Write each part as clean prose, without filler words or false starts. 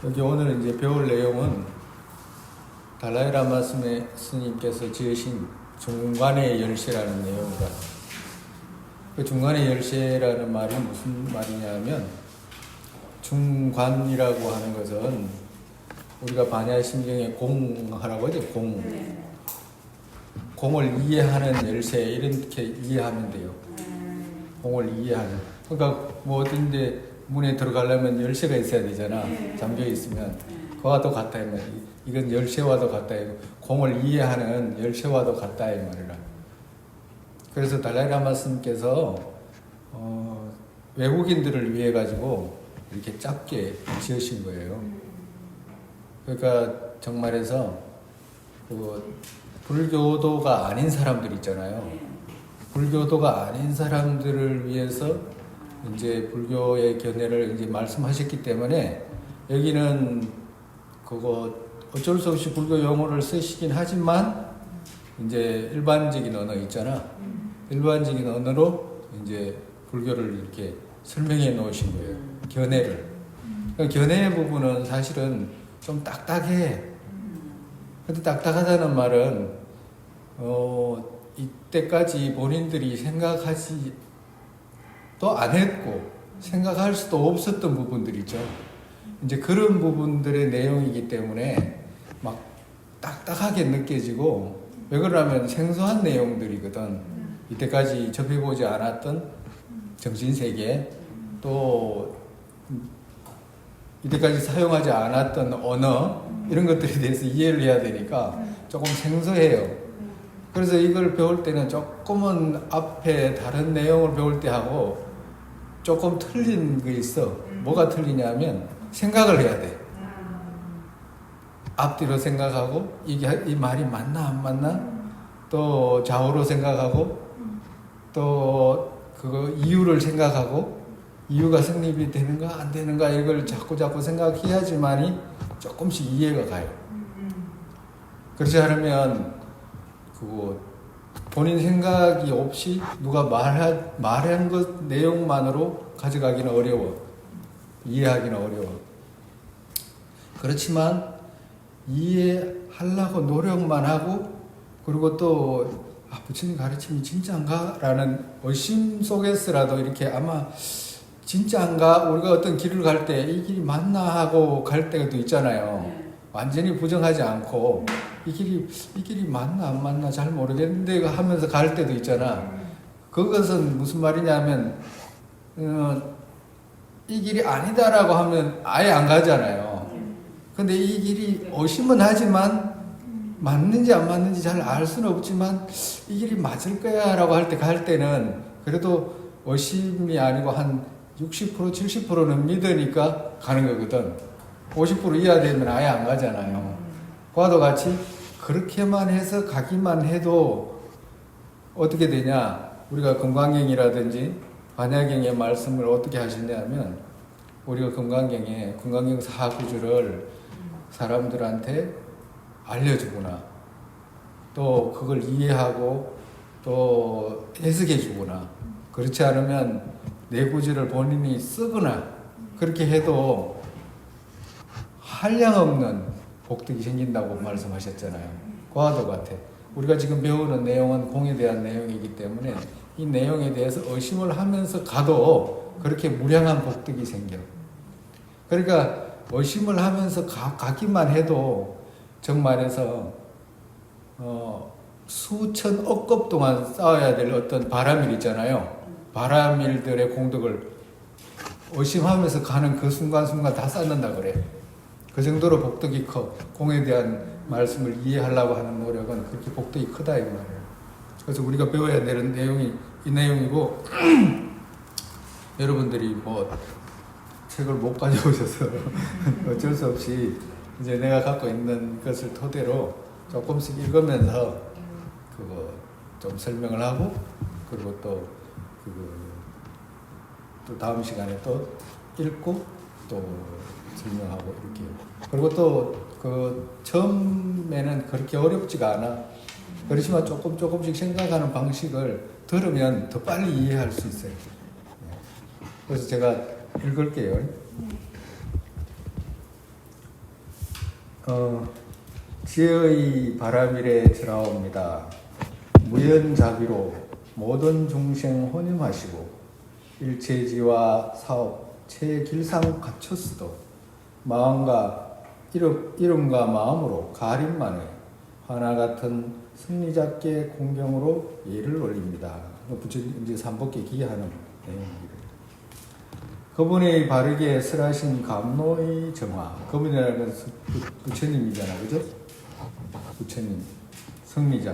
여기 오늘 이제 배울 내용은 달라이라마 스님께서 지으신 중간의 열쇠라는 내용이다. 그 중간의 열쇠라는 말이 무슨 말이냐면, 중관이라고 하는 것은 우리가 반야심경에 공하라고 하죠. 공을 이해하는 열쇠, 이렇게 이해하면 돼요. 공을 이해하는. 그러니까 뭐 어딘데 문에 들어가려면 열쇠가 있어야 되잖아. 잠겨 있으면. 그와 똑같다 이 말이야. 이건 열쇠와도 같다. 공을 이해하는 열쇠와도 같다 이 말이라. 그래서 달라이라마 스님께서 외국인들을 위해 가지고 이렇게 작게 지으신 거예요. 그러니까 정말해서 그 불교도가 아닌 사람들 있잖아요. 불교도가 아닌 사람들을 위해서 이제 불교의 견해를 이제 말씀하셨기 때문에, 여기는 그거 어쩔 수 없이 불교 용어를 쓰시긴 하지만 이제 일반적인 언어 있잖아. 일반적인 언어로 이제 불교를 이렇게 설명해 놓으신 거예요. 견해를. 그러니까 견해 부분은 사실은 좀 딱딱해. 근데 딱딱하다는 말은 이때까지 본인들이 생각하지 또 안 했고 생각할 수도 없었던 부분들 있죠. 이제 그런 부분들의 내용이기 때문에 막 딱딱하게 느껴지고, 왜 그러냐면 생소한 내용들이거든. 이때까지 접해보지 않았던 정신세계, 또 이때까지 사용하지 않았던 언어, 이런 것들에 대해서 이해를 해야 되니까 조금 생소해요. 그래서 이걸 배울 때는 조금은 앞에 다른 내용을 배울 때 하고 조금 틀린 게 있어. 뭐가 틀리냐면 생각을 해야 돼. 앞뒤로 생각하고 이 말이 맞나 안 맞나? 또 좌우로 생각하고 또 그거 이유를 생각하고 이유가 성립이 되는가 안 되는가, 이걸 자꾸 생각해야지만이 조금씩 이해가 가요. 그렇지 않으면 그거 본인 생각이 없이 누가 말한 것 내용만으로 가져가기는 어려워. 이해하기는 어려워. 그렇지만 이해하려고 노력만 하고, 그리고 또 부처님 가르침이 진짜인가? 라는 의심 속에서라도 이렇게 아마 진짜인가? 우리가 어떤 길을 갈 때 이 길이 맞나 하고 갈 때도 있잖아요. 완전히 부정하지 않고 이 길이 맞나 안 맞나 잘 모르겠는데 하면서 갈 때도 있잖아. 그것은 무슨 말이냐면 이 길이 아니다라고 하면 아예 안 가잖아요. 근데 이 길이 의심은 하지만 맞는지 안 맞는지 잘 알 수는 없지만 이 길이 맞을 거야 라고 할 때, 갈 때는 그래도 의심이 아니고 한 60% 70%는 믿으니까 가는 거거든. 50% 이하 되면 아예 안 가잖아요. 그와도 같이 그렇게만 해서 가기만 해도 어떻게 되냐, 우리가 금강경이라든지 반야경의 말씀을 어떻게 하시냐면, 우리가 금강경 4구주를 사람들한테 알려주거나 또 그걸 이해하고 또 해석해 주거나, 그렇지 않으면 네 구주를 본인이 쓰거나 그렇게 해도 한량없는 복덕이 생긴다고 말씀하셨잖아요. 그와도 같아. 우리가 지금 배우는 내용은 공에 대한 내용이기 때문에 이 내용에 대해서 의심을 하면서 가도 그렇게 무량한 복덕이 생겨. 그러니까 의심을 하면서 가기만 해도 정말해서 수천억 급 동안 쌓아야 될 어떤 바람일 있잖아요. 바람일들의 공덕을 의심하면서 가는 그 순간순간 다 쌓는다 그래. 그 정도로 복덕이 커. 공에 대한 말씀을 이해하려고 하는 노력은 그렇게 복덕이 크다 이 말이에요. 그래서 우리가 배워야 되는 내용이 이 내용이고 여러분들이 뭐 책을 못 가져오셔서 어쩔 수 없이 이제 내가 갖고 있는 것을 토대로 조금씩 읽으면서 그거 좀 설명을 하고, 그리고 또 다음 시간에 또 읽고 또 설명하고 이렇게. 그리고 또 그 처음에는 그렇게 어렵지가 않아. 그렇지만 조금씩 생각하는 방식을 들으면 더 빨리 이해할 수 있어요. 그래서 제가 읽을게요. 지혜의 바람이래 전하옵니다. 무연자비로 모든 중생 혼임하시고 일체지와 사업 체길상 갖췄어도 마음과 이름과 마음으로 가림만에 하나 같은 승리자께 공경으로 예를 올립니다. 이제 삼복에 기하는 내용입니다. 그분의 바르게 설하신 감로의 정화, 그분이라는 부처님이잖아, 그죠? 부처님, 승리자,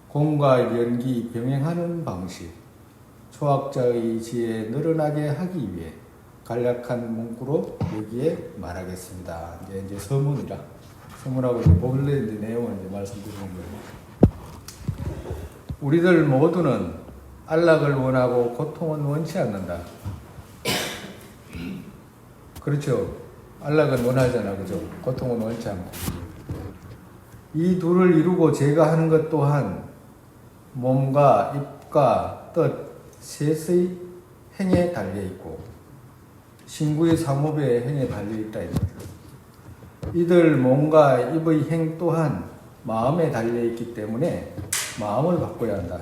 공과 연기 병행하는 방식, 초학자의 지혜 늘어나게 하기 위해 간략한 문구로 여기에 말하겠습니다. 이제 서문하고 본래 내용을 이제 말씀드리는 거예요. 우리들 모두는 안락을 원하고 고통은 원치 않는다. 그렇죠. 안락은 원하잖아, 그죠? 고통은 원치 않고. 이 둘을 이루고 제가 하는 것 또한 몸과 입과 뜻 셋의 행에 달려 있고 신구의 삼업의 행에 달려 있다. 이들 몸과 입의 행 또한 마음에 달려 있기 때문에 마음을 바꿔야 한다.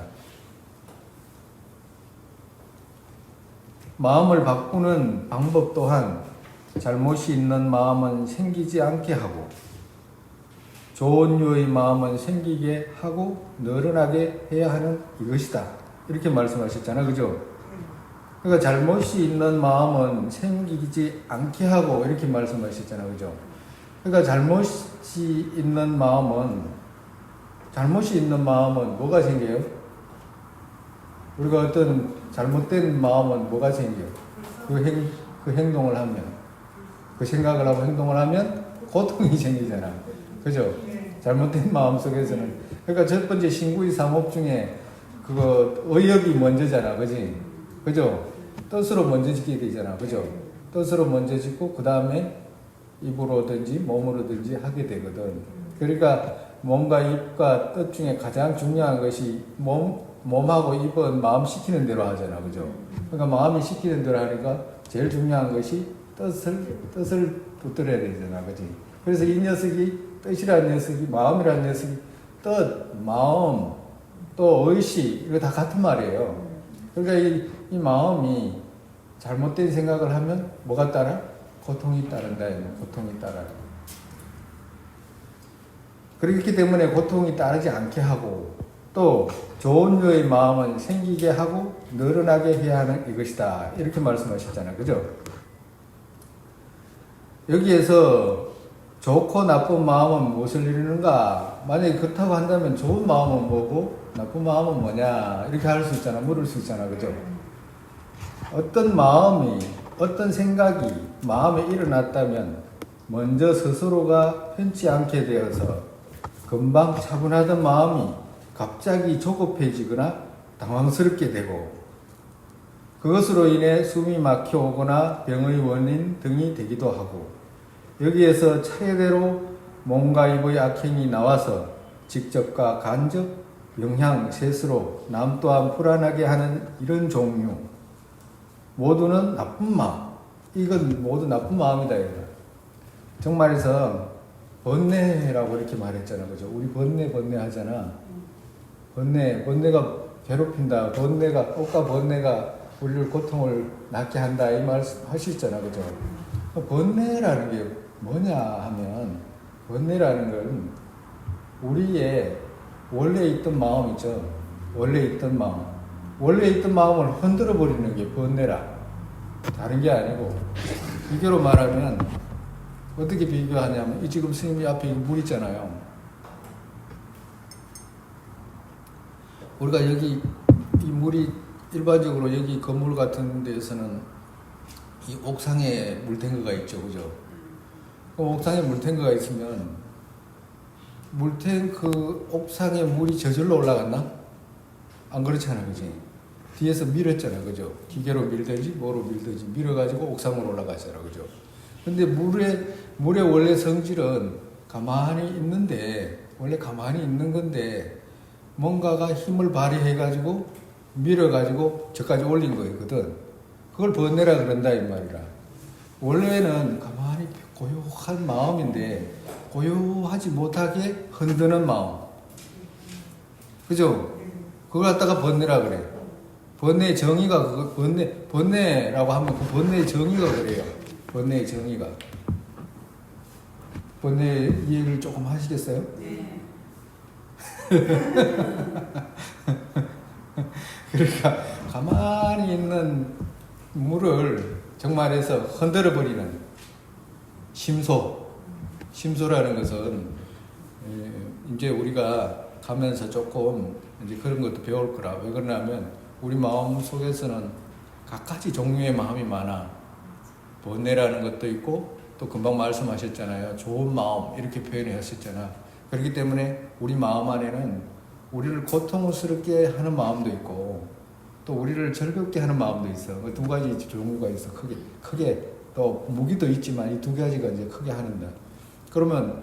마음을 바꾸는 방법 또한 잘못이 있는 마음은 생기지 않게 하고 좋은 류의 마음은 생기게 하고 늘어나게 해야 하는 이것이다. 이렇게 말씀하셨잖아, 그죠? 그러니까 잘못이 있는 마음은 생기지 않게 하고 이렇게 말씀하셨잖아, 그죠? 그러니까 잘못이 있는 마음은 뭐가 생겨요? 우리가 어떤 잘못된 마음은 뭐가 생겨요? 그 행동을 하면, 그 생각을 하고 행동을 하면 고통이 생기잖아, 그죠? 잘못된 마음 속에서는. 그러니까 첫 번째 신구의 삼업 중에 그거 의욕이 먼저잖아, 그지? 그죠? 뜻으로 먼저 짓게 되잖아, 그죠? 뜻으로 먼저 짓고 그 다음에 입으로든지 몸으로든지 하게 되거든. 그러니까 몸과 입과 뜻 중에 가장 중요한 것이 몸하고 입은 마음 시키는 대로 하잖아, 그죠? 그러니까 마음이 시키는 대로 하니까 제일 중요한 것이 뜻을 붙들어야 되잖아, 그지? 그래서 이 녀석이 뜻이라는 녀석이 마음이라는 녀석이 뜻, 마음, 또 의식 이거 다 같은 말이에요. 그러니까 이 마음이 잘못된 생각을 하면 뭐가 따라? 고통이 따른다. 고통이 따라요. 그렇기 때문에 고통이 따르지 않게 하고 또 좋은 류의 마음은 생기게 하고 늘어나게 해야 하는 이것이다. 이렇게 말씀하셨잖아요. 그죠? 여기에서 좋고 나쁜 마음은 무엇을 이루는가? 만약에 그렇다고 한다면 좋은 마음은 뭐고 나쁜 마음은 뭐냐? 이렇게 할 수 있잖아. 물을 수 있잖아. 그죠? 어떤 마음이, 어떤 생각이 마음에 일어났다면 먼저 스스로가 편치 않게 되어서 금방 차분하던 마음이 갑자기 조급해지거나 당황스럽게 되고 그것으로 인해 숨이 막혀오거나 병의 원인 등이 되기도 하고 여기에서 차례대로 몸과 입의 악행이 나와서 직접과 간접 영향 셋으로 남 또한 불안하게 하는 이런 종류 모두는 나쁜 마음. 이건 모두 나쁜 마음이다. 이거. 정말에서 번뇌라고 이렇게 말했잖아, 그죠? 우리 번뇌 하잖아. 번뇌가 괴롭힌다. 꽃과 번뇌가 우리를 고통을 낳게 한다. 이 말 하셨잖아, 그죠? 번뇌라는 게 뭐냐 하면 번뇌라는 건 우리의 원래 있던 마음 있죠. 원래 있던 마음을 흔들어 버리는 게 번뇌라. 다른 게 아니고 비교로 말하면 어떻게 비교하냐면 이 지금 스님이 앞에 물 있잖아요. 우리가 여기 이 물이 일반적으로 여기 건물 같은 데에서는 이 옥상에 물탱크가 있죠, 그죠? 그 옥상에 물탱크가 있으면 물탱크 옥상에 물이 저절로 올라갔나? 안 그렇잖아, 그지? 뒤에서 밀었잖아, 그죠? 기계로 밀든지 뭐로 밀든지 밀어가지고 옥상으로 올라가잖아, 그죠? 근데 물의 원래 성질은 가만히 있는데, 원래 가만히 있는 건데, 뭔가가 힘을 발휘해가지고 밀어가지고 저까지 올린 거거든. 그걸 번뇌라 그런다, 이 말이라. 원래는 가만히 고요한 마음인데, 고요하지 못하게 흔드는 마음. 그죠? 그걸 갖다가 번뇌라 그래요. 번뇌의 정의가 그거 번뇌라고 하면 그 번뇌의 정의가 그래요. 번뇌의 정의가. 번뇌 이해를 조금 하시겠어요? 네. 그러니까 가만히 있는 물을 정말해서 흔들어 버리는 심소라는 것은 이제 우리가 가면서 조금 이제 그런 것도 배울 거라. 왜 그러냐면 우리 마음 속에서는 각가지 종류의 마음이 많아. 번뇌라는 것도 있고 또 금방 말씀하셨잖아요. 좋은 마음 이렇게 표현하셨잖아. 그렇기 때문에 우리 마음 안에는 우리를 고통스럽게 하는 마음도 있고 또 우리를 즐겁게 하는 마음도 있어. 그 두 가지 종류가 있어. 크게 또 무기도 있지만 이 두 가지가 이제 크게 하는다. 그러면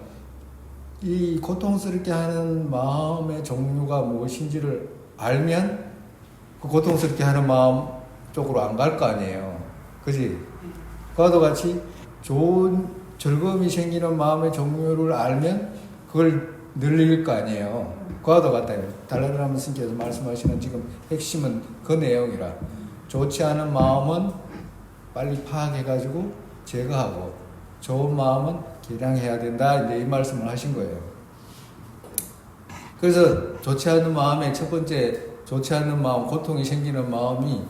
이 고통스럽게 하는 마음의 종류가 무엇인지를 알면 그 고통스럽게 하는 마음 쪽으로 안 갈 거 아니에요. 그지? 그와도 같이 좋은 즐거움이 생기는 마음의 종류를 알면 그걸 늘릴 거 아니에요. 그와도 같아요. 달라드라면 스님께서 말씀하시는 지금 핵심은 그 내용이라. 좋지 않은 마음은 빨리 파악해가지고 제거하고 좋은 마음은 개량해야 된다. 이제 이 말씀을 하신 거예요. 그래서 좋지 않은 마음의 첫 번째 좋지 않은 마음, 고통이 생기는 마음이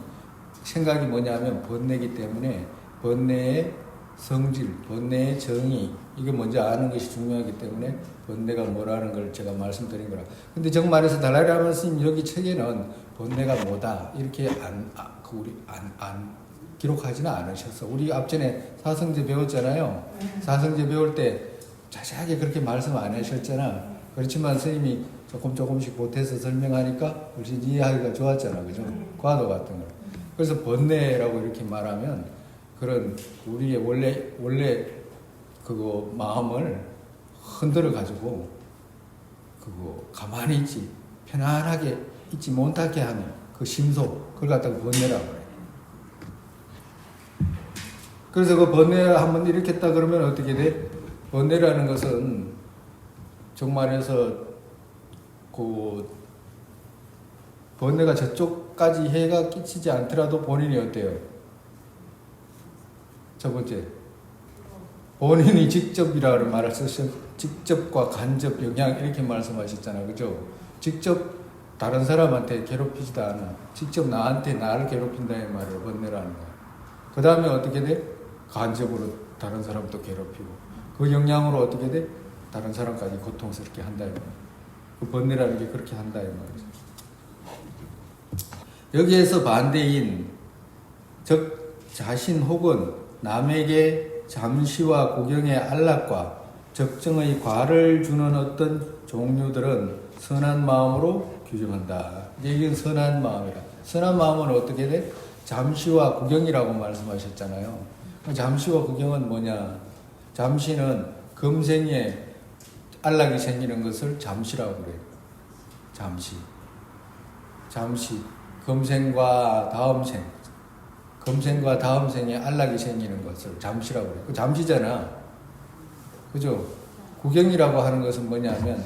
생각이 뭐냐면 번뇌이기 때문에 번뇌의 성질, 번뇌의 정의 이게 먼저 아는 것이 중요하기 때문에 번뇌가 뭐라는 걸 제가 말씀드린 거라. 근데 정말해서 달라리라마 스님 여기 책에는 번뇌가 뭐다 이렇게 안 기록하지는 않으셨어. 우리 앞전에 사성제 배웠잖아요. 사성제 배울 때 자세하게 그렇게 말씀 안 하셨잖아. 그렇지만 스님이 조금씩 보태서 설명하니까 훨씬 이해하기가 좋았잖아. 그죠? 과도 같은 거. 그래서 번뇌라고 이렇게 말하면 그런 우리의 원래 그거 마음을 흔들어 가지고 그거 가만히 있지 편안하게 있지 못하게 하는 그 심소 그걸 갖다가 번뇌라고 그래. 그래서 그 번뇌를 한번 일으켰다 그러면 어떻게 돼? 번뇌라는 것은 정말해서 그 번뇌가 저쪽까지 해가 끼치지 않더라도 본인이 어때요? 첫 번째 본인이 직접이라고 말을 쓰셨 직접과 간접 영향 이렇게 말씀하셨잖아요. 그죠? 직접 다른 사람한테 괴롭히지도 않아. 직접 나를 괴롭힌다 이 말이에요. 번뇌라는 거. 그 다음에 어떻게 돼? 간접으로 다른 사람도 괴롭히고 그 영향으로 어떻게 돼? 다른 사람까지 고통스럽게 한다 이 말이에요. 그 번뇌라는 게 그렇게 한다 이 말이죠. 여기에서 반대인 즉 자신 혹은 남에게 잠시와 구경의 안락과 적정의 과를 주는 어떤 종류들은 선한 마음으로 규정한다. 이게 선한 마음이라. 선한 마음은 어떻게 돼? 잠시와 구경이라고 말씀하셨잖아요. 잠시와 구경은 뭐냐? 잠시는 금생에 안락이 생기는 것을 잠시라고 그래요. 잠시. 금생과 다음 생에 안락이 생기는 것을 잠시라고 그래요. 그 잠시잖아. 그죠? 구경이라고 하는 것은 뭐냐면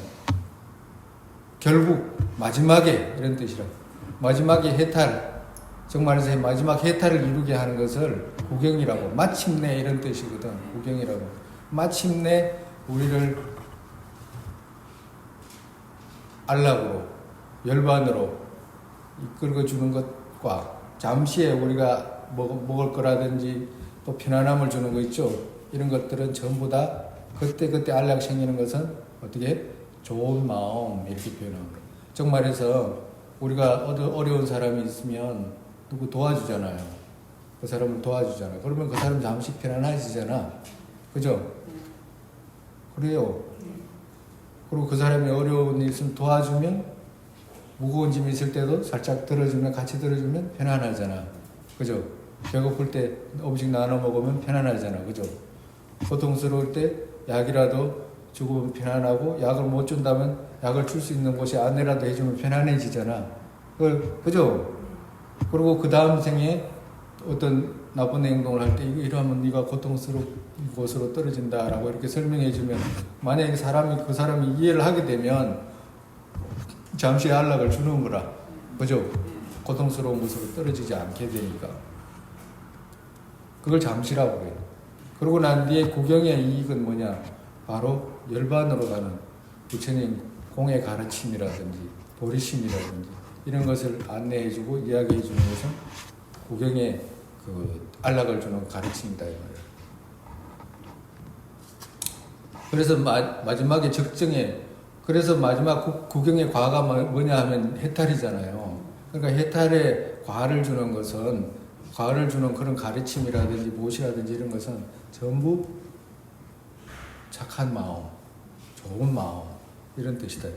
결국 마지막에 이런 뜻이라고. 마지막에 해탈. 정말해서 마지막 해탈을 이루게 하는 것을 구경이라고. 마침내 이런 뜻이거든. 구경이라고. 마침내 우리를 안락으로 열반으로 이끌어 주는 것과 잠시에 우리가 먹을 거라든지 또 편안함을 주는 거 있죠. 이런 것들은 전부 다 그때 안락 생기는 것은 어떻게 좋은 마음 이렇게 표현하는 거예요. 정말해서 우리가 어려운 사람이 있으면 누구 도와주잖아요. 그 사람을 도와주잖아요. 그러면 그 사람 잠시 편안해지잖아. 그죠? 그래요. 그리고 그 사람이 어려운 일 있으면 도와주면 무거운 짐이 있을 때도 살짝 들어주면 같이 들어주면 편안하잖아. 그죠? 배고플 때 음식 나눠 먹으면 편안하잖아. 그죠? 고통스러울 때 약이라도 주고 편안하고 약을 못 준다면 약을 줄 수 있는 곳에 안내라도 해주면 편안해지잖아. 그죠? 그리고 그 다음 생에 어떤 나쁜 행동을 할 때 이러면 네가 고통스럽고 곳으로 떨어진다라고 이렇게 설명해 주면 만약에 그 사람이 이해를 하게 되면 잠시 안락을 주는 거라. 그죠? 고통스러운 곳으로 떨어지지 않게 되니까. 그걸 잠시라고 해요. 그러고 난 뒤에 구경의 이익은 뭐냐? 바로 열반으로 가는 부처님 공의 가르침이라든지 도리심이라든지 이런 것을 안내해 주고 이야기해 주는 것은 구경의 그 안락을 주는 가르침이다 이 말이에요. 그래서 마지막에 적정에 그래서 마지막 구경의 과가 뭐냐 하면 해탈이잖아요. 그러니까 해탈에 과를 주는 것은 과를 주는 그런 가르침이라든지 무엇이라든지 이런 것은 전부 착한 마음, 좋은 마음 이런 뜻이다.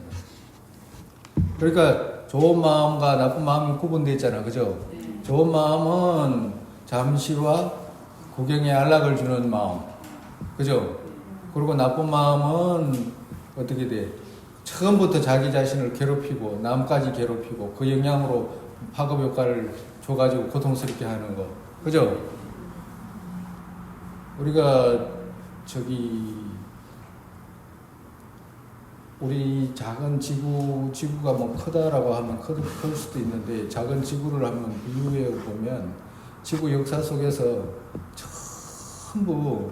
그러니까 좋은 마음과 나쁜 마음이 구분되어 있잖아, 그죠? 좋은 마음은 잠시와 구경에 안락을 주는 마음, 그죠? 그리고 나쁜 마음은 어떻게 돼? 처음부터 자기 자신을 괴롭히고 남까지 괴롭히고 그 영향으로 파급 효과를 줘가지고 고통스럽게 하는 거, 그죠? 우리가 우리 작은 지구가 뭐 크다라고 하면 클 수도 있는데 작은 지구를 한번 비유해 보면 지구 역사 속에서 전부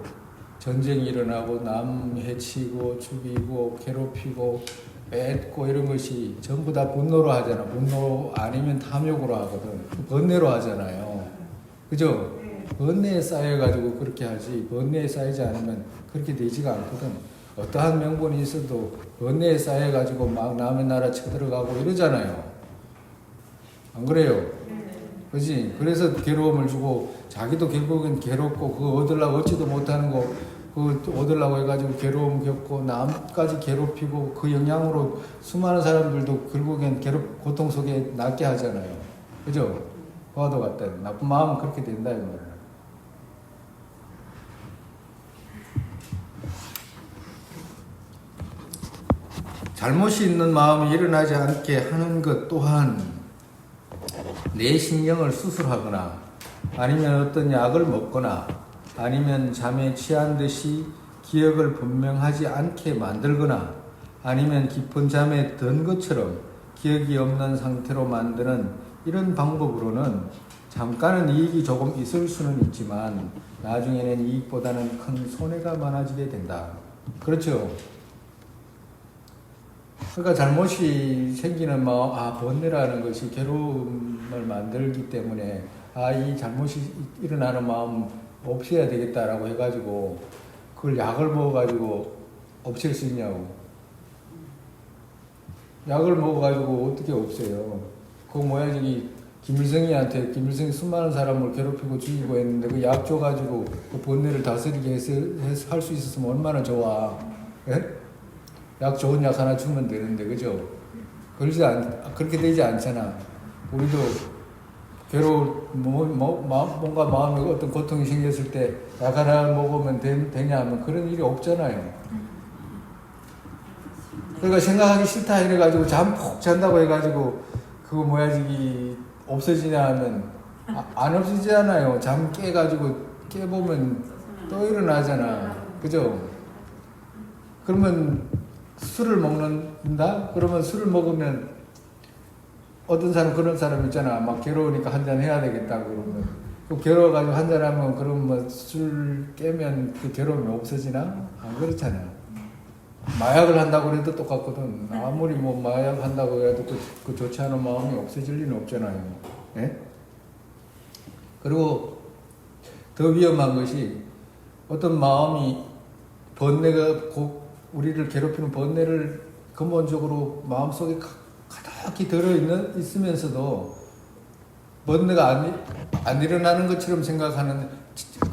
전쟁이 일어나고 남 해치고 죽이고 괴롭히고 뺏고 이런 것이 전부 다 분노로 하잖아. 분노 아니면 탐욕으로 하거든. 번뇌로 하잖아요. 그죠? 번뇌에 쌓여가지고 그렇게 하지 번뇌에 쌓이지 않으면 그렇게 되지가 않거든. 어떠한 명분이 있어도 번뇌에 쌓여가지고 막 남의 나라 쳐들어가고 이러잖아요. 안 그래요? 그지? 그래서 괴로움을 주고 자기도 결국엔 괴롭고 그거 얻으려고 얻지도 못하는 거 그거 얻으려고 해가지고 괴로움 겪고 남까지 괴롭히고 그 영향으로 수많은 사람들도 결국엔 고통 속에 낫게 하잖아요. 그죠? 그와도 같다. 나쁜 마음은 그렇게 된다 이 말이에요. 잘못이 있는 마음이 일어나지 않게 하는 것 또한 내 신경을 수술하거나 아니면 어떤 약을 먹거나 아니면 잠에 취한 듯이 기억을 분명하지 않게 만들거나 아니면 깊은 잠에 든 것처럼 기억이 없는 상태로 만드는 이런 방법으로는 잠깐은 이익이 조금 있을 수는 있지만 나중에는 이익보다는 큰 손해가 많아지게 된다. 그렇죠? 그러니까 잘못이 생기는 마음, 번뇌라는 것이 괴로움을 만들기 때문에 이 잘못이 일어나는 마음 없애야 되겠다라고 해가지고 그걸 약을 먹어가지고 없앨 수 있냐고. 약을 먹어가지고 어떻게 없애요? 그거 뭐야, 김일성이 수많은 사람을 괴롭히고 죽이고 했는데 그 약 줘가지고 그 번뇌를 다스리게 해서 할 수 있었으면 얼마나 좋아. 예? 약 좋은 약 하나 주면 되는데, 그죠? 그렇게 되지 않잖아. 우리도 뭔가 마음에 어떤 고통이 생겼을 때 약 하나 먹으면 되냐 하면 그런 일이 없잖아요. 그러니까 생각하기 싫다 이래가지고 잠 푹 잔다고 해가지고 그거 없어지냐 하면 안 없어지잖아요. 잠 깨보면 또 일어나잖아. 그죠? 그러면 술을 먹는다? 그러면 술을 먹으면 어떤 사람 그런 사람 있잖아. 막 괴로우니까 한잔 해야 되겠다 그러면 괴로워가지고 한잔 하면 그러면 술 깨면 그 괴로움이 없어지나? 안 그렇잖아. 마약을 한다고 해도 똑같거든. 아무리 마약 한다고 해도 그 좋지 않은 마음이 없어질 리는 없잖아요. 예? 그리고 더 위험한 것이 어떤 마음이 우리를 괴롭히는 번뇌를 근본적으로 마음속에 가득히 있으면서도 번뇌가 안 일어나는 것처럼 생각하는,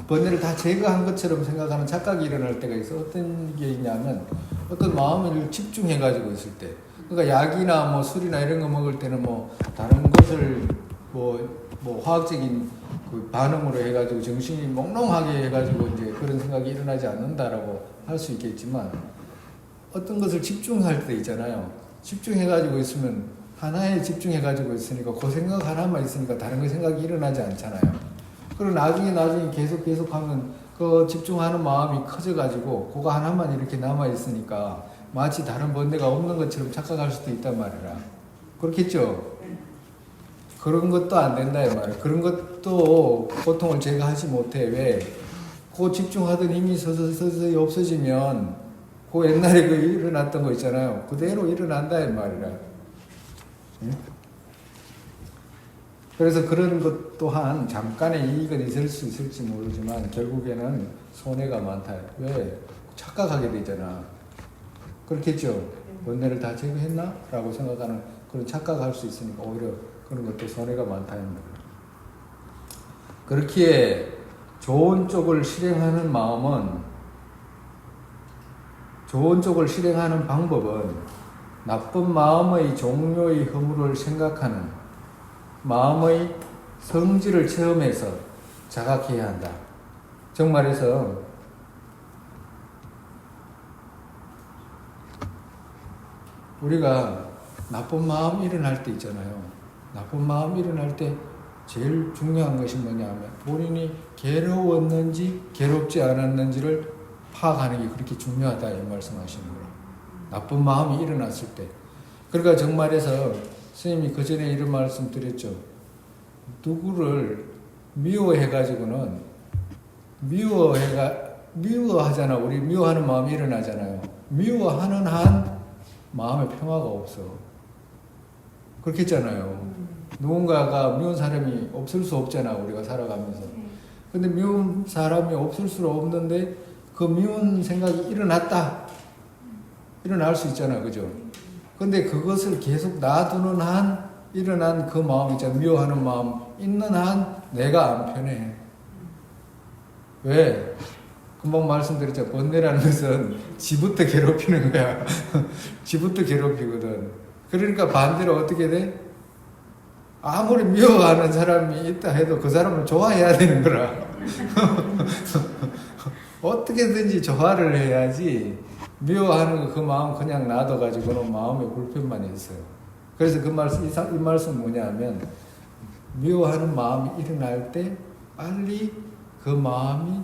번뇌를 다 제거한 것처럼 생각하는 착각이 일어날 때가 있어. 어떤 게 있냐면 어떤 마음을 집중해가지고 있을 때, 그러니까 약이나 술이나 이런 거 먹을 때는 다른 것을 화학적인 그 반응으로 해가지고 정신이 몽롱하게 해가지고 이제 그런 생각이 일어나지 않는다라고 할 수 있겠지만 어떤 것을 집중할 때 있잖아요. 집중해가지고 있으면 하나에 집중해가지고 있으니까 그 생각 하나만 있으니까 다른 거 생각이 일어나지 않잖아요. 그리고 나중에 계속 하면 그 집중하는 마음이 커져가지고 그거 하나만 이렇게 남아있으니까 마치 다른 번뇌가 없는 것처럼 착각할 수도 있단 말이라. 그렇겠죠? 그런 것도 안 된다 이 말이야. 그런 것도 고통을 제거하지 못해. 왜? 그 집중하던 힘이 서서히 없어지면 그 옛날에 그 일어났던 거 있잖아요. 그대로 일어난다 이 말이라. 응? 그래서 그런 것 또한 잠깐의 이익은 있을 수 있을지 모르지만 결국에는 손해가 많다. 왜? 착각하게 되잖아. 그렇겠죠? 번뇌를 다 제거했나? 라고 생각하는 그런 착각할 수 있으니까 오히려 그런 것도 손해가 많다는 거예요. 그렇기에 좋은 쪽을 실행하는 방법은 나쁜 마음의 종류의 허물을 생각하는 마음의 성질을 체험해서 자각해야 한다. 정말해서 우리가 나쁜 마음 일어날 때 있잖아요. 나쁜 마음 일어날 때 제일 중요한 것이 뭐냐면 본인이 괴로웠는지 괴롭지 않았는지를 파악하는 게 그렇게 중요하다 이 말씀하시는 거예요. 나쁜 마음이 일어났을 때. 그러니까 정말해서 스님이 그 전에 이런 말씀 드렸죠. 누구를 미워해가지고는 미워하잖아. 우리 미워하는 마음이 일어나잖아요. 미워하는 한 마음에 평화가 없어. 그렇겠잖아요. 누군가가 미운 사람이 없을 수 없잖아. 우리가 살아가면서. 근데 미운 사람이 없을 수 없는데 그 미운 생각이 일어났다. 일어날 수 있잖아. 그죠? 근데 그것을 계속 놔두는 한 일어난 그 마음 있잖아. 미워하는 마음 있는 한 내가 안 편해. 왜? 금방 말씀드렸죠. 번뇌라는 것은 지부터 괴롭히는 거야. 지부터 괴롭히거든. 그러니까 반대로 어떻게 돼? 아무리 미워하는 사람이 있다 해도 그 사람을 좋아해야 되는 거라. 어떻게든지 조화를 해야지 미워하는 그 마음 그냥 놔둬가지고는 마음에 불편만 있어요. 그래서 이 말씀 뭐냐면 미워하는 마음이 일어날 때 빨리 그 마음이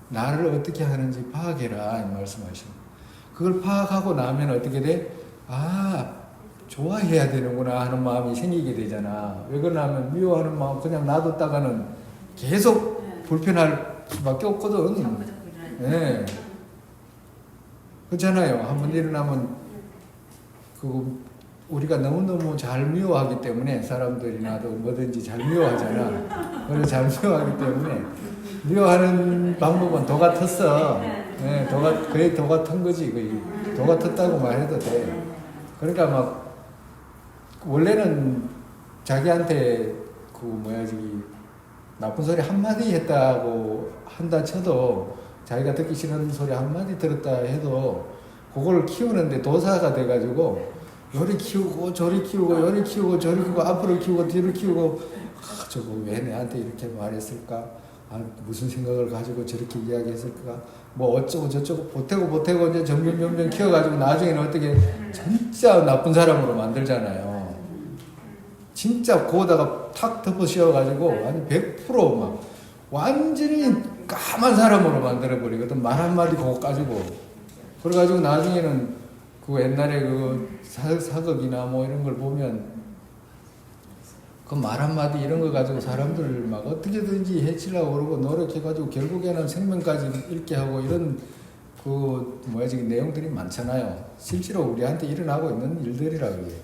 나를 어떻게 하는지 파악해라 이 말씀하시는. 그걸 파악하고 나면 어떻게 돼? 아, 좋아해야 되는구나 하는 마음이 생기게 되잖아. 왜 그러냐면 미워하는 마음 그냥 놔뒀다가는 계속 불편할 수밖에 없거든. 네. 그렇잖아요. 한번 일어나면 우리가 너무너무 잘 미워하기 때문에 사람들이나도 뭐든지 잘 미워하잖아. 그래서 잘 미워하기 때문에 미워하는 방법은 도 같았어. 네, 거의 도 같은 거지. 거의 도 같았다고 말해도 돼. 그러니까 막 원래는 자기한테 나쁜 소리 한마디 했다고 한다 쳐도 자기가 듣기 싫은 소리 한마디 들었다 해도 그걸 키우는데 도사가 돼가지고 요리 키우고 저리 키우고 요리 키우고 저리 키우고 앞으로 키우고 뒤로 키우고 저거 왜 내한테 이렇게 말했을까? 무슨 생각을 가지고 저렇게 이야기했을까? 뭐 어쩌고 저쩌고 보태고 이제 점점 키워가지고 나중에는 어떻게 진짜 나쁜 사람으로 만들잖아요. 진짜 거기다가 탁 덮어 씌워가지고 아니 100%막 완전히 까만 사람으로 만들어버리거든. 말 한마디 그거 가지고. 그래가지고 나중에는 그 옛날에 그 사극이나 뭐 이런 걸 보면 그 말 한마디 이런 거 가지고 사람들 막 어떻게든지 해치려고 그러고 노력해가지고 결국에는 생명까지 잃게 하고 이런 내용들이 많잖아요. 실제로 우리한테 일어나고 있는 일들이라 그래요.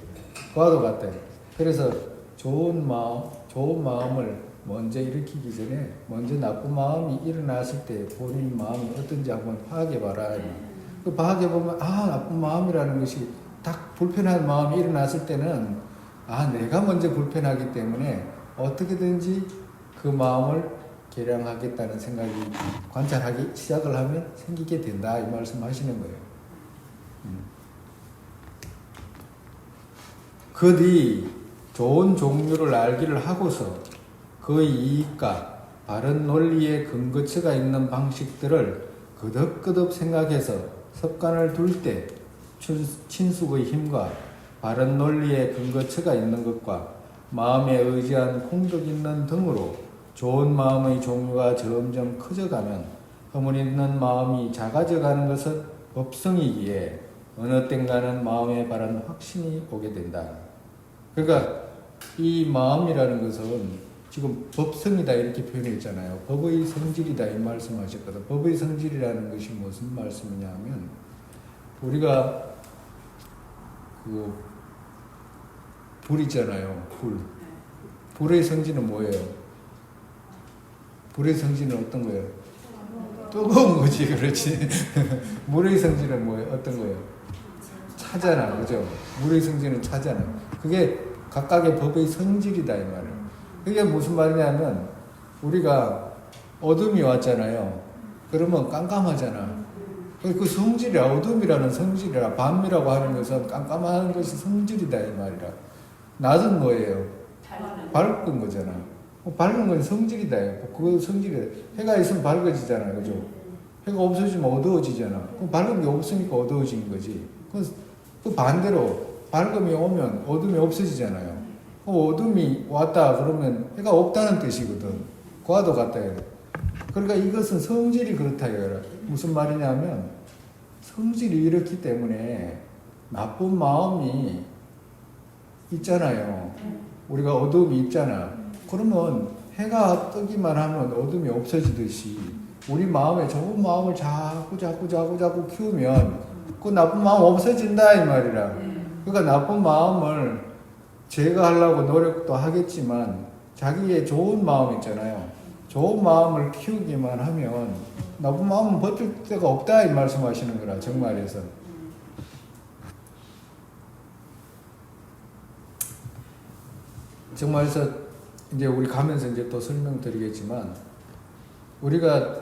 그와도 같아요. 그래서 좋은 마음을 먼저 일으키기 전에 먼저 나쁜 마음이 일어났을 때 본인 마음이 어떤지 한번 파악해봐라. 그 파악해보면 나쁜 마음이라는 것이 딱 불편한 마음이 일어났을 때는 내가 먼저 불편하기 때문에 어떻게든지 그 마음을 개량하겠다는 생각이 관찰하기 시작을 하면 생기게 된다 이 말씀하시는 거예요. 그 뒤 좋은 종류를 알기를 하고서 그 이익과 바른 논리의 근거처가 있는 방식들을 끄덕끄덕 생각해서 습관을 둘 때 친숙의 힘과 바른 논리의 근거처가 있는 것과 마음에 의지한 공덕 있는 등으로 좋은 마음의 종류가 점점 커져가면 허물있는 마음이 작아져가는 것은 법성이기에 어느 땐가는 마음에 바른 확신이 오게 된다. 그러니까 이 마음이라는 것은 지금 법성이다 이렇게 표현했잖아요. 법의 성질이다 이 말씀하셨거든. 법의 성질이라는 것이 무슨 말씀이냐 하면 우리가 그 불 있잖아요. 불의 성질은 뭐예요? 불의 성질은 어떤 거예요? 뜨거운 거지. 그렇지. 물의 성질은 뭐예요? 어떤 거예요? 차잖아. 그죠? 물의 성질은 차잖아. 그게 각각의 법의 성질이다 이 말이에요. 그게 무슨 말이냐면 우리가 어둠이 왔잖아요. 그러면 깜깜하잖아. 그 성질이야. 어둠이라는 성질이라. 밤이라고 하는 것은 깜깜한 것이 성질이다 이 말이라. 낮은 뭐예요? 밝은 거잖아. 밝은 건 성질이다. 그 성질이다. 해가 있으면 밝아지잖아. 그죠? 해가 없어지면 어두워지잖아. 그 밝은 게 없으니까 어두워지는 거지. 그 반대로 밝음이 오면 어둠이 없어지잖아요. 어둠이 왔다 그러면 해가 없다는 뜻이거든. 과도 같다. 그러니까 이것은 성질이 그렇다. 무슨 말이냐면 성질이 이렇기 때문에 나쁜 마음이 있잖아요. 우리가 어둠이 있잖아. 그러면 해가 뜨기만 하면 어둠이 없어지듯이 우리 마음에 좋은 마음을 자꾸 키우면 그 나쁜 마음 없어진다 이 말이라. 그러니까 나쁜 마음을 제거하려고 노력도 하겠지만 자기의 좋은 마음 있잖아요. 좋은 마음을 키우기만 하면 나쁜 마음은 버틸 데가 없다 이 말씀하시는 거라 정말에서. 정말에서 이제 우리 가면서 이제 또 설명드리겠지만 우리가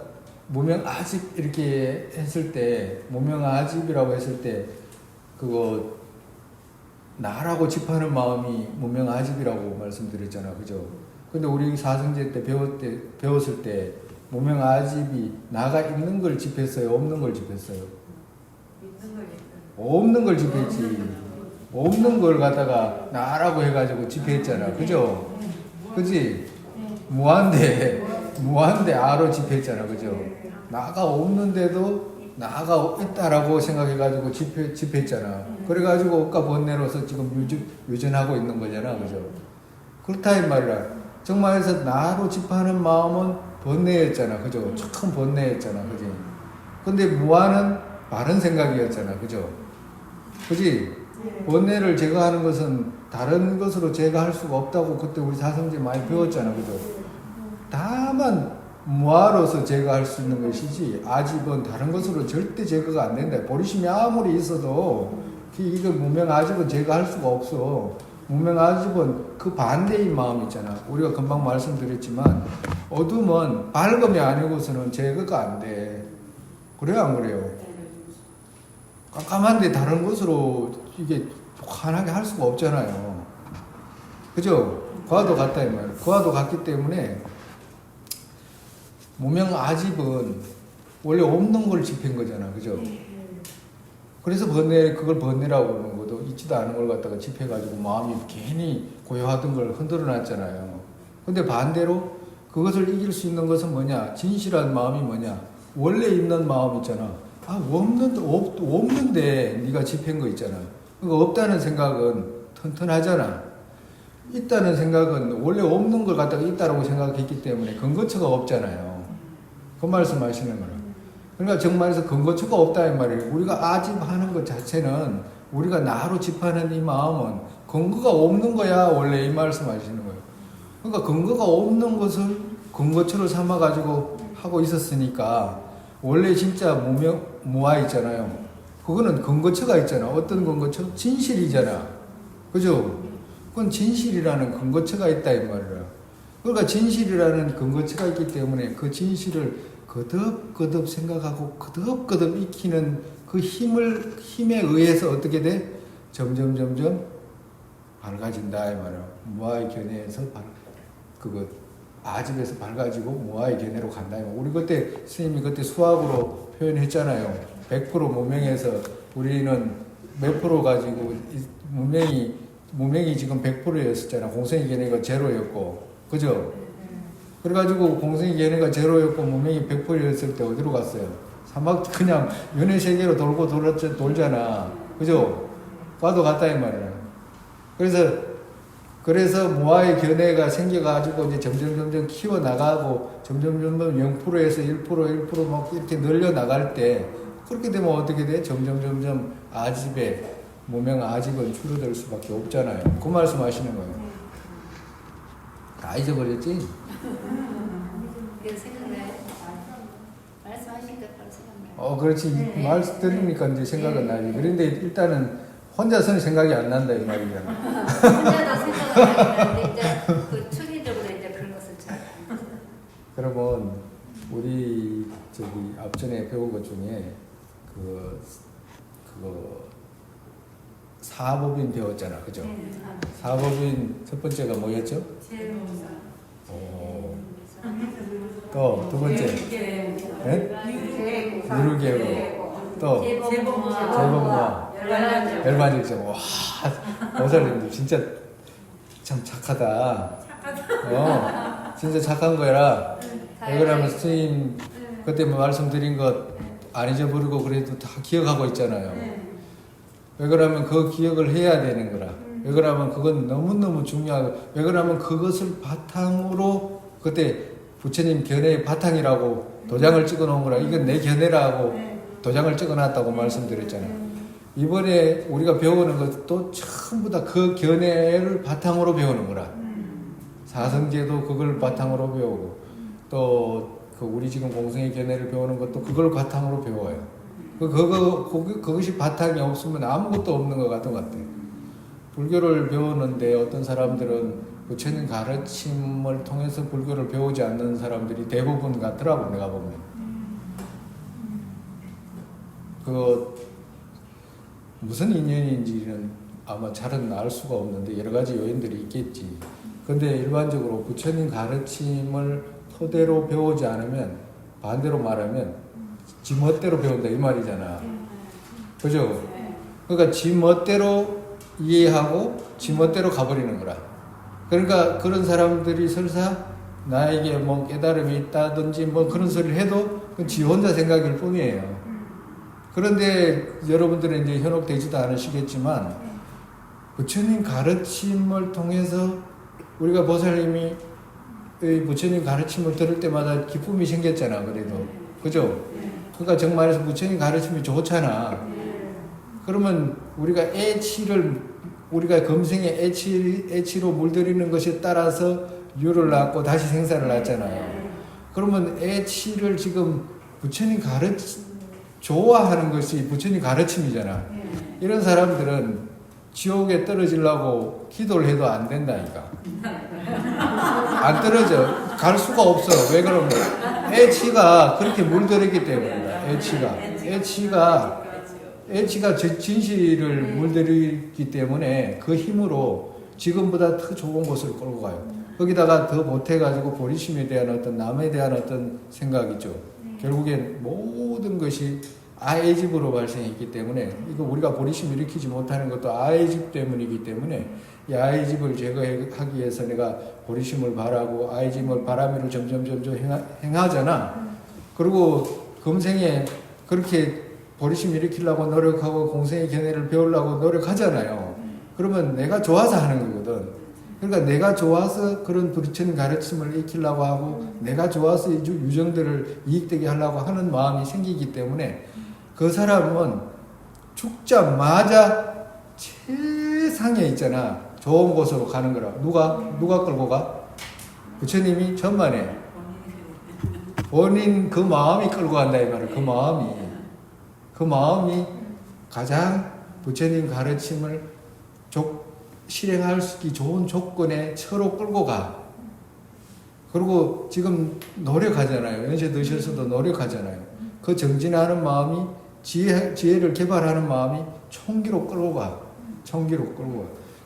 무명아집 이렇게 했을 때 무명아집이라고 했을 때 그거 나라고 집하는 마음이 무명아집이라고 말씀드렸잖아. 그죠? 근데 우리 사성제 때 배웠을 때 무명아집이 나가 있는 걸 집했어요? 없는 걸 집했어요? 없는 걸 집했지. 없는 걸 갖다가 나라고 해가지고 집회했잖아. 그죠? 그지? 무한대 아로 집회했잖아. 그죠? 나가 없는데도 나가 있다라고 생각해가지고 집회했잖아. 그래가지고 억가 번뇌로서 지금 유전하고 있는 거잖아. 그죠? 그렇다 이 말이야. 정말에서 나로 집하는 마음은 번뇌였잖아. 그죠? 참 번뇌였잖아. 그지? 근데 무한은 바른 생각이었잖아. 그죠? 그지? 번뇌를 제거하는 것은 다른 것으로 제거할 수가 없다고 그때 우리 사성제 많이 배웠잖아. 그죠? 다만 무아로서 제거할 수 있는 것이지 아집은 다른 것으로 절대 제거가 안 된다. 보리심이 아무리 있어도 이거 무명아집은 제거할 수가 없어. 무명아집은 그 반대인 마음 있잖아. 우리가 금방 말씀드렸지만 어둠은 밝음이 아니고서는 제거가 안 돼. 그래요 안 그래요? 깜깜한데 다른 것으로 이게 환하게 할 수가 없잖아요. 그죠? 과도 같다 이 말이에요. 과도 같기 때문에 무명아집은 원래 없는 걸 집힌 거잖아. 그죠? 그래서 그걸 번뇌라고 그러는 것도 있지도 않은 걸 갖다가 집해가지고 마음이 괜히 고요하던 걸 흔들어 놨잖아요. 근데 반대로 그것을 이길 수 있는 것은 뭐냐? 진실한 마음이 뭐냐? 원래 있는 마음 있잖아. 없는데 네가 집힌 거 있잖아. 그러니까 없다는 생각은 튼튼하잖아. 있다는 생각은 원래 없는 걸 갖다가 있다라고 생각했기 때문에 근거처가 없잖아요. 그 말씀하시는 거라. 그러니까 정말에서 근거처가 없다 이 말이에요. 우리가 아집하는 것 자체는 우리가 나로 집하는 이 마음은 근거가 없는 거야 원래 이 말씀하시는 거예요. 그러니까 근거가 없는 것을 근거처로 삼아가지고 하고 있었으니까 원래 진짜 무아 있잖아요. 그거는 근거처가 있잖아. 어떤 근거처? 진실이잖아. 그죠? 그건 진실이라는 근거처가 있다 이 말이야. 그러니까 진실이라는 근거처가 있기 때문에 그 진실을 거듭거듭 생각하고 거듭거듭 익히는 그 힘에 의해서 어떻게 돼? 점점 밝아진다 이 말이야. 무아의 견해에서 그거 아집에서 밝아지고 무아의 견해로 간다. 우리 그때 스님이 그때 수학으로 표현했잖아요. 100% 무명에서 우리는 몇 프로 가지고 무명이 지금 100%였었잖아. 공생의 견해가 제로였고, 그죠? 그래가지고 공생의 견해가 제로였고 무명이 100%였을 때 어디로 갔어요? 사막 그냥 연애 세계로 돌고 돌잖아. 그죠? 과도 갔다 이 말이야. 그래서 모아의 견해가 생겨가지고 이제 점점 키워나가고 점점 0%에서 1%막 이렇게 늘려나갈 때 그렇게 되면 어떻게 돼? 점점 아집의 무명 아집은 줄어들 수밖에 없잖아요. 그 말씀 하시는 거예요. 다 잊어버렸지? 이거 생각나요? 말씀하시니까 바로 생각나요. 그렇지. 말씀 들으니까 이제 생각은 나지. 그런데 일단은 혼자서는 생각이 안 난다 이 말이잖아. 혼자도 생각은 나는데 이제 그 추리적으로 이제 그런 것을 잘. 그러면 우리 앞전에 배운 것 중에 그거 사법인 배웠잖아, 그죠? 사법인 첫 번째가 뭐였죠? 또 두 번째 유르계고 또 재범과 열반일정. 와, 보살님들 진짜 참 착하다. 진짜 착한 거라. 왜 그러면 스님 그때 말씀드린 것 안 잊어버리고 그래도 다 기억하고 있잖아요. 왜 그러면 그 기억을 해야 되는 거라. 왜 그러면 그건 너무너무 중요하고, 왜 그러면 그것을 바탕으로 그때 부처님 견해의 바탕이라고 도장을 찍어 놓은 거라. 이건 내 견해라고 도장을 찍어 놨다고 말씀드렸잖아요. 이번에 우리가 배우는 것도 전부 다 그 견해를 바탕으로 배우는 거라. 사성제도 그걸 바탕으로 배우고, 또 우리 지금 공생의 견해를 배우는 것도 그걸 바탕으로 배워요. 그것이 바탕이 없으면 아무것도 없는 것 같은 것 같아요. 불교를 배우는데 어떤 사람들은 부처님 가르침을 통해서 불교를 배우지 않는 사람들이 대부분 같더라고, 내가 보면. 무슨 인연인지는 아마 잘은 알 수가 없는데 여러 가지 요인들이 있겠지. 근데 일반적으로 부처님 가르침을 토대로 배우지 않으면, 반대로 말하면 지 멋대로 배운다 이 말이잖아. 그죠? 그러니까 지 멋대로 이해하고 지 멋대로 가버리는 거라. 그러니까 그런 사람들이 설사 나에게 뭐 깨달음이 있다든지 뭐 그런 소리를 해도 그건 지 혼자 생각일 뿐이에요. 그런데 여러분들은 이제 현혹되지도 않으시겠지만 부처님 가르침을 통해서 우리가 보살님이 부처님 가르침을 들을 때마다 기쁨이 생겼잖아. 그래도 그죠? 그러니까 정말에서 부처님 가르침이 좋잖아. 그러면 우리가 우리가 금생에 애치로 물들이는 것에 따라서 유를 낳고 다시 생사를 낳잖아요. 그러면 애치를 지금 부처님 좋아하는 것이 부처님 가르침이잖아. 이런 사람들은 지옥에 떨어지려고 기도를 해도 안 된다니까. 안 떨어져. 갈 수가 없어. 왜 그러면? 애치가 그렇게 물들였기 때문이다. 애치가 진실을 물들이기 때문에 그 힘으로 지금보다 더 좋은 곳을 끌고 가요. 거기다가 더 못해가지고 보리심에 대한 어떤 남에 대한 어떤 생각이죠. 결국엔 모든 것이 아의 집으로 발생했기 때문에, 이거 우리가 보리심 일으키지 못하는 것도 아의 집 때문이기 때문에, 이 아의 집을 제거하기 위해서 내가 보리심을 바라고 아의 집을 바라미를 점점 행하잖아. 그리고 금생에 그렇게 보리심 일으키려고 노력하고 공생의 견해를 배우려고 노력하잖아요. 그러면 내가 좋아서 하는 거거든. 그러니까 내가 좋아서 그런 부처님 가르침을 익히려고 하고, 내가 좋아서 유정들을 이익되게 하려고 하는 마음이 생기기 때문에 그 사람은 죽자마자 최상에 있잖아. 좋은 곳으로 가는 거라. 누가 끌고 가? 부처님이 천만에. 본인 그 마음이 끌고 간다 이 말이야. 그 마음이 가장 부처님 가르침을 실행할 수 있기 좋은 조건에 처로 끌고 가. 그리고 지금 노력하잖아요. 연세 드셔서도 노력하잖아요. 그 정진하는 마음이 지혜를 개발하는 마음이 총기로 끌고 가.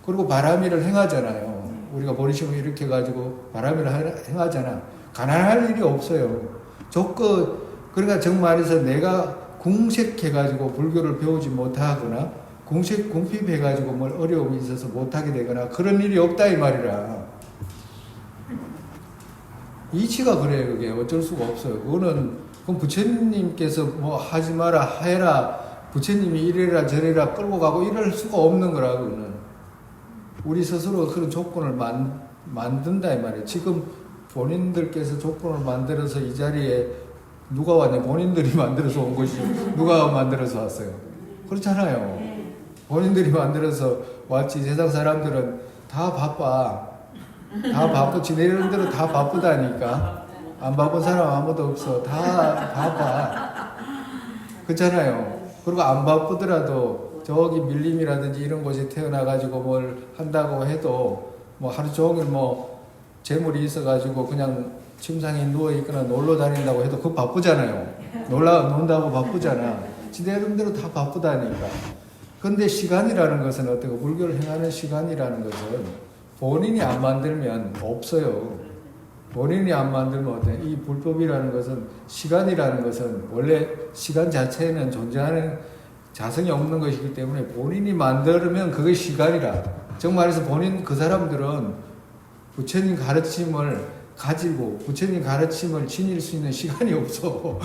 그리고 바라미를 행하잖아요. 우리가 보리심을 이렇게 가지고 바라미를 행하잖아. 가난할 일이 없어요. 그러니까 정말해서 내가 궁색해가지고 불교를 배우지 못하거나 궁핍해가지고 뭘 어려움이 있어서 못하게 되거나 그런 일이 없다 이 말이라. 이치가 그래요. 그게 어쩔 수가 없어요. 그건 부처님께서 뭐 하지 마라 해라, 부처님이 이래라 저래라 끌고 가고 이럴 수가 없는 거라. 그거는 우리 스스로 그런 조건을 만든다 이 말이에요. 지금 본인들께서 조건을 만들어서 이 자리에 누가 왔냐? 본인들이 만들어서 온 것이 누가 만들어서 왔어요? 그렇잖아요. 본인들이 만들어서 왔지. 세상 사람들은 다 바빠. 다 바쁘지. 내리는 대로 다 바쁘다니까. 안 바쁜 사람 아무도 없어. 다 바빠. 그렇잖아요. 그리고 안 바쁘더라도 저기 밀림이라든지 이런 곳에 태어나가지고 뭘 한다고 해도 뭐 하루 종일 뭐 재물이 있어가지고 그냥 침상에 누워있거나 놀러 다닌다고 해도 그거 바쁘잖아요. 논다고 바쁘잖아. 지내름대로 다 바쁘다니까. 근데 시간이라는 것은 어떻게 불교를 행하는 시간이라는 것은 본인이 안 만들면 없어요. 본인이 안 만들면 어때? 이 불법이라는 것은 시간이라는 것은 원래 시간 자체는 존재하는 자성이 없는 것이기 때문에 본인이 만들면 그게 시간이라. 정말해서 본인 그 사람들은 부처님 가르침을 가지고 부처님 가르침을 지닐 수 있는 시간이 없어.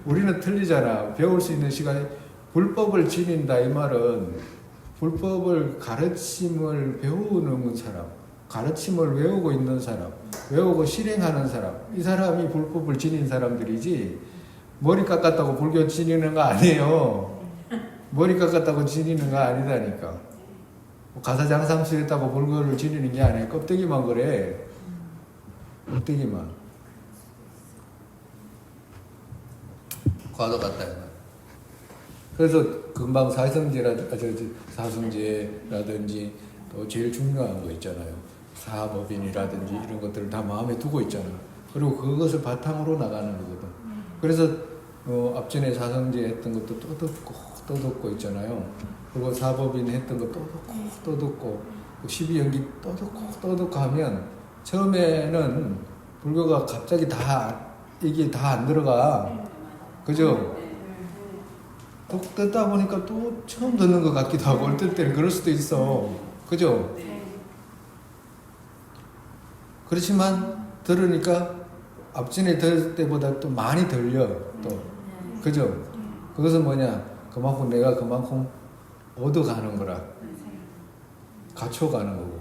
우리는 틀리잖아. 배울 수 있는 시간이 불법을 지닌다 이 말은 불법을 가르침을 배우는 사람, 가르침을 외우고 있는 사람, 외우고 실행하는 사람, 이 사람이 불법을 지닌 사람들이지 머리 깎았다고 불교 지니는 거 아니에요. 머리 깎았다고 지니는 거 아니다니까. 가사장상수했다고 불교를 지니는 게 아니에요. 껍데기만 그래. 껍데기만. 과도 같다. 그래서 금방 사성제라든지 또 제일 중요한 거 있잖아요. 사법인이라든지 이런 것들을 다 마음에 두고 있잖아. 그리고 그것을 바탕으로 나가는 거거든. 그래서 앞전에 사성제 했던 것도 또 듣고 있잖아요. 그리고 사법인 했던 거 또 듣고 12연기 또 듣고 하면 처음에는 불교가 갑자기 이게 다 안 들어가. 그죠? 또 듣다 보니까 또 처음 듣는 것 같기도 하고 어떨 때는 그럴 수도 있어. 그죠? 그렇지만 들으니까 앞전에 들을 때보다 또 많이 들려. 또 그죠? 그것은 뭐냐? 그만큼 내가 그만큼 얻어가는 거라. 갖춰가는 거고.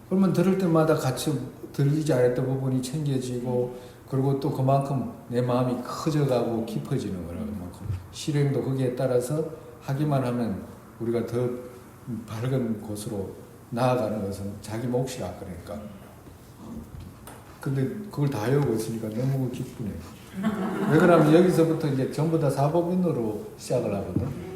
그러면 들을 때마다 같이 들리지 않았던 부분이 챙겨지고 그리고 또 그만큼 내 마음이 커져가고 깊어지는 거라. 그만큼 실행도 거기에 따라서 하기만 하면 우리가 더 밝은 곳으로 나아가는 것은 자기 몫이라. 그러니까 근데 그걸 다 외우고 있으니까 너무 기쁘네. 왜 그러냐면 여기서부터 이제 전부 다 사법인으로 시작을 하거든.